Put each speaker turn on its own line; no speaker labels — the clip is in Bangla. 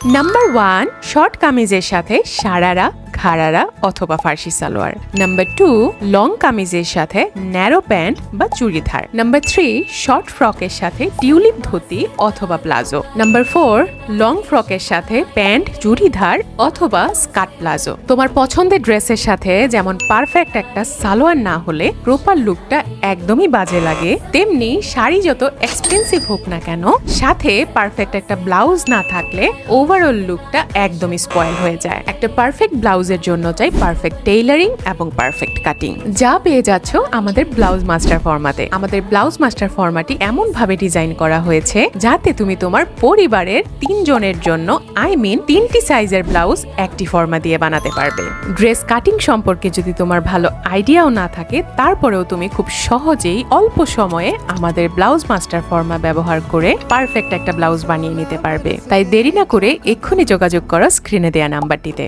নাম্বার 1, শর্ট কামিজের সাথে সারারা, ঘাড়ারা অথবা ফার্সি সালোয়ার। নাম্বার 2, লং কামিজের সাথে ন্যারো প্যান্ট বা চুড়িদার। নাম্বার 3, শর্ট ফ্রকের সাথে টিউলিপ ধুতি অথবা প্লাজো। নাম্বার 4, লং ফ্রকের সাথে প্যান্ট, চুড়িদার অথবা স্কার্ট প্লাজো। তোমার পছন্দের ড্রেসের সাথে যেমন পারফেক্ট একটা সালোয়ার না হলে প্রপার লুকটা একদমই বাজে লাগে, তেমনি শাড়ি যত এক্সপেন্সিভ হোক না কেন, সাথে পারফেক্ট একটা ব্লাউজ না থাকলে ওভারঅল লুকটা একদমই স্পয়েল হয়ে যায়। একটা পারফেক্ট ব্লাউজের জন্য চাই পারফেক্ট টেইলারিং এবং পারফেক্ট কাটিং, যা পেয়ে যাচ্ছ আমাদের ব্লাউজ মাস্টার ফরম্যাটে। আমাদের ব্লাউজ মাস্টার ফরম্যাটটি এমন ভাবে ডিজাইন করা হয়েছে যাতে তুমি তোমার পরিবারের 3 জনের জন্য তিনটি সাইজের ব্লাউজ একটি ফর্মা দিয়ে বানাতে পারবে। ড্রেস কাটিং সম্পর্কে যদি তোমার ভালো আইডিয়াও না থাকে, তারপরেও তুমি খুব সহজেই অল্প সময়ে আমাদের ব্লাউজ মাস্টার ফর্মা ব্যবহার করে পারফেক্ট একটা ব্লাউজ বানিয়ে নিতে পারবে। তাই দেরি না করে এক্ষুনি যোগাযোগ করো স্ক্রিনে দেয়া নাম্বারটিতে।